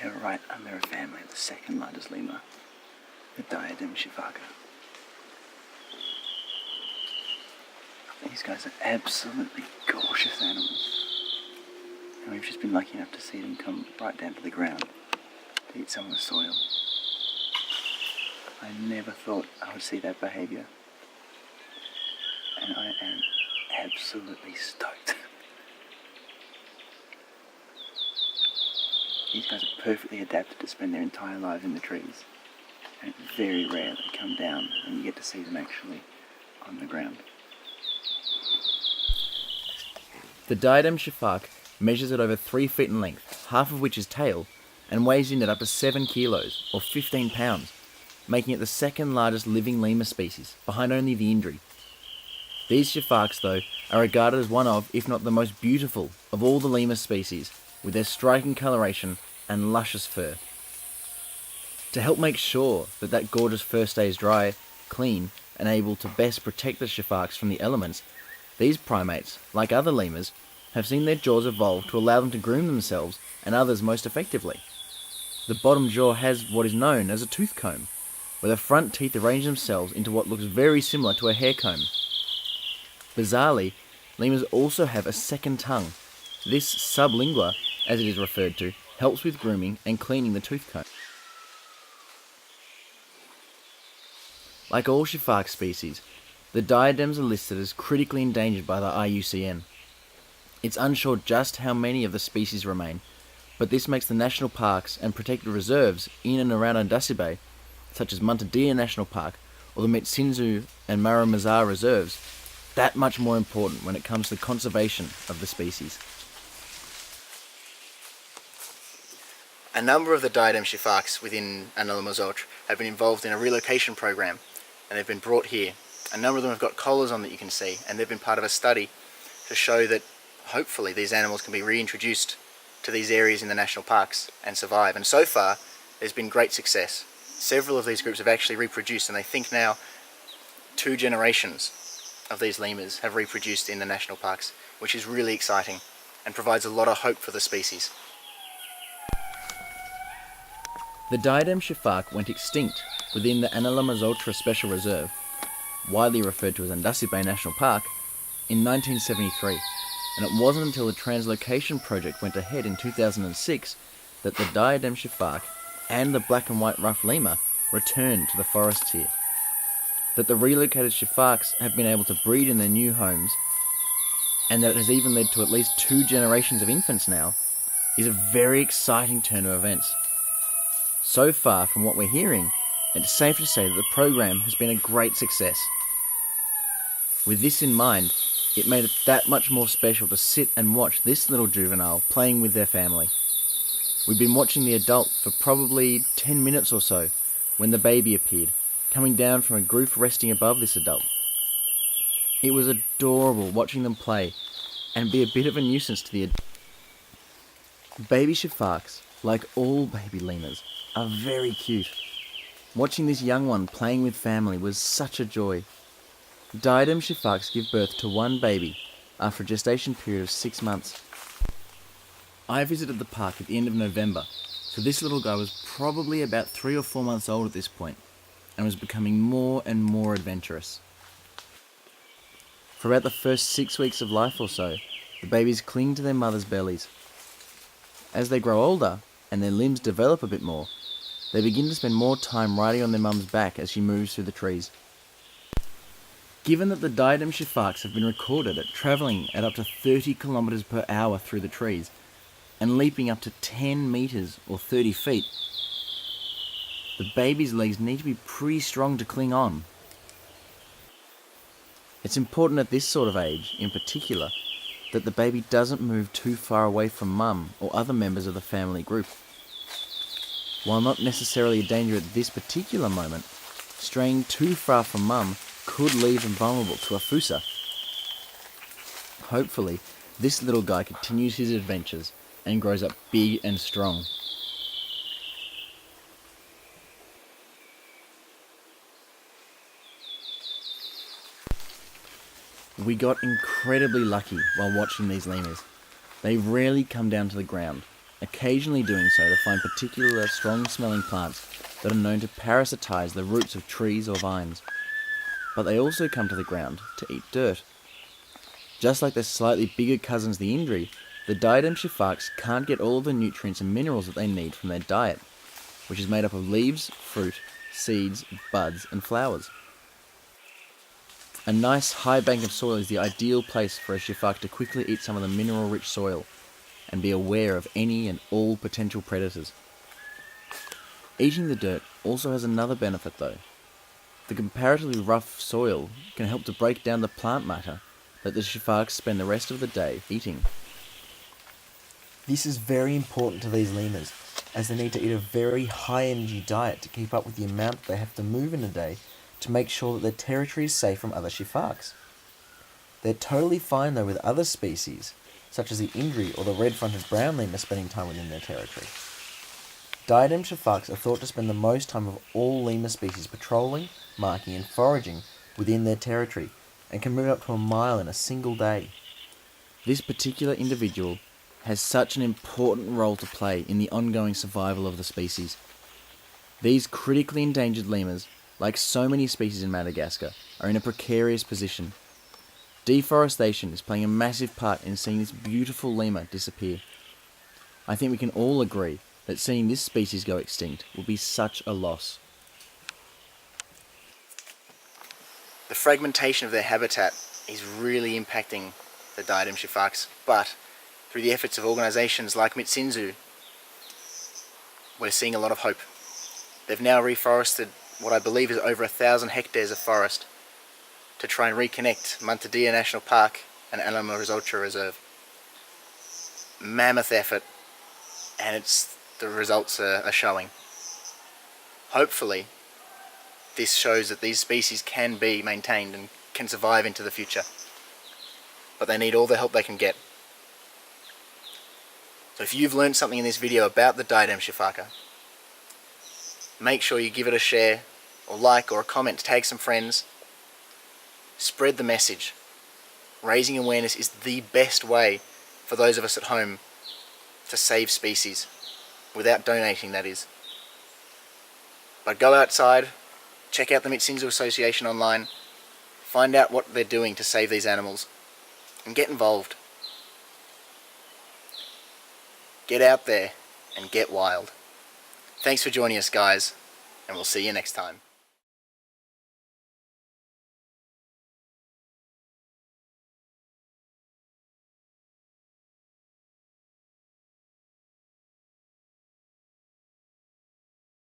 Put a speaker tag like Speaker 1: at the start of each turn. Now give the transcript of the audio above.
Speaker 1: We are right under a family of the second largest lemur, the Diadem Sifaka. These guys are absolutely gorgeous animals, and we've just been lucky enough to see them come right down to the ground to eat some of the soil. I never thought I would see that behaviour, and I am absolutely stoked. These guys are perfectly adapted to spend their entire lives in the trees, and it's very rare they come down and you get to see them actually on the ground.
Speaker 2: The Diadem Sifaka measures at over 3 feet in length, half of which is tail, and weighs in at up to 7 kilos, or 15 pounds, making it the second largest living lemur species, behind only the Indri. These Sifakas, though, are regarded as one of, if not the most beautiful, of all the lemur species, with their striking coloration and luscious fur. To help make sure that gorgeous fur stays dry, clean, and able to best protect the Sifakas from the elements, these primates, like other lemurs, have seen their jaws evolve to allow them to groom themselves and others most effectively. The bottom jaw has what is known as a tooth comb, where the front teeth arrange themselves into what looks very similar to a hair comb. Bizarrely, lemurs also have a second tongue. This sublingua, as it is referred to, helps with grooming and cleaning the tooth comb. Like all Sifaka species, the diadems are listed as critically endangered by the IUCN. It's unsure just how many of the species remain, but this makes the national parks and protected reserves in and around Andasibe, such as Muntadia National Park or the Metsinzu and Maramazar reserves, that much more important when it comes to the conservation of the species. A number of the Diadem Sifakas within Lemurs have been involved in a relocation program, and they've been brought here. A number of them have got collars on that you can see, and they've been part of a study to show that hopefully these animals can be reintroduced to these areas in the national parks and survive. And so far, there's been great success. Several of these groups have actually reproduced, and they think now 2 generations of these lemurs have reproduced in the national parks, which is really exciting and provides a lot of hope for the species. The Diadem Sifaka went extinct within the Lemurs Special Reserve, widely referred to as Andasibe National Park, in 1973, and it wasn't until the translocation project went ahead in 2006 that the Diadem Sifaka and the black and white rough lemur returned to the forests here. That the relocated Sifakas have been able to breed in their new homes, and that it has even led to at least 2 generations of infants now, is a very exciting turn of events. So far, from what we're hearing, it's safe to say that the program has been a great success. With this in mind, it made it that much more special to sit and watch this little juvenile playing with their family. We'd been watching the adult for probably 10 minutes or so when the baby appeared, coming down from a group resting above this adult. It was adorable watching them play and be a bit of a nuisance to the adult. Baby Sifakas, like all baby lemurs, are very cute. Watching this young one playing with family was such a joy. Diadem Sifakas give birth to 1 baby after a gestation period of 6 months. I visited the park at the end of November, so this little guy was probably about 3 or 4 months old at this point, and was becoming more and more adventurous. For about the first 6 weeks of life or so, the babies cling to their mothers' bellies. As they grow older, and their limbs develop a bit more, they begin to spend more time riding on their mum's back as she moves through the trees. Given that the Diadem Sifakas have been recorded at travelling at up to 30 kilometers per hour through the trees, and leaping up to 10 meters or 30 feet, the baby's legs need to be pretty strong to cling on. It's important at this sort of age, in particular, that the baby doesn't move too far away from mum or other members of the family group. While not necessarily a danger at this particular moment, straying too far from mum could leave them vulnerable to a fusa. Hopefully, this little guy continues his adventures and grows up big and strong. We got incredibly lucky while watching these lemurs. They rarely come down to the ground, occasionally doing so to find particular strong-smelling plants that are known to parasitize the roots of trees or vines. But they also come to the ground to eat dirt. Just like their slightly bigger cousins the Indri, the Diadem Sifaks can't get all of the nutrients and minerals that they need from their diet, which is made up of leaves, fruit, seeds, buds, and flowers. A nice high bank of soil is the ideal place for a Sifak to quickly eat some of the mineral-rich soil and be aware of any and all potential predators. Eating the dirt also has another benefit though. The comparatively rough soil can help to break down the plant matter that the Sifaks spend the rest of the day eating.
Speaker 3: This is very important to these lemurs, as they need to eat a very high energy diet to keep up with the amount they have to move in a day to make sure that their territory is safe from other Sifaks. They're totally fine though with other species, such as the Indri or the red-fronted brown lemur spending time within their territory. Diadem Sifaks are thought to spend the most time of all lemur species patrolling, marking and foraging within their territory, and can move up to a mile in a single day.
Speaker 2: This particular individual has such an important role to play in the ongoing survival of the species. These critically endangered lemurs, like so many species in Madagascar, are in a precarious position. Deforestation is playing a massive part in seeing this beautiful lemur disappear. I think we can all agree that seeing this species go extinct will be such a loss. The fragmentation of their habitat is really impacting the Diadem Sifaks, but through the efforts of organisations like Mitsinzu, we're seeing a lot of hope. They've now reforested what I believe is over 1,000 hectares of forest to try and reconnect Mantadia National Park and Lemurs Ultra Reserve. Mammoth effort, and the results are showing. Hopefully, this shows that these species can be maintained and can survive into the future. But they need all the help they can get. So if you've learned something in this video about the Diadem Sifaka, make sure you give it a share, or like, or a comment, tag some friends. Spread the message. Raising awareness is the best way for those of us at home to save species, without donating, that is. But go outside, check out the Mitsinzu Association online, find out what they're doing to save these animals, and get involved. Get out there and get wild. Thanks for joining us, guys, and we'll see you next time.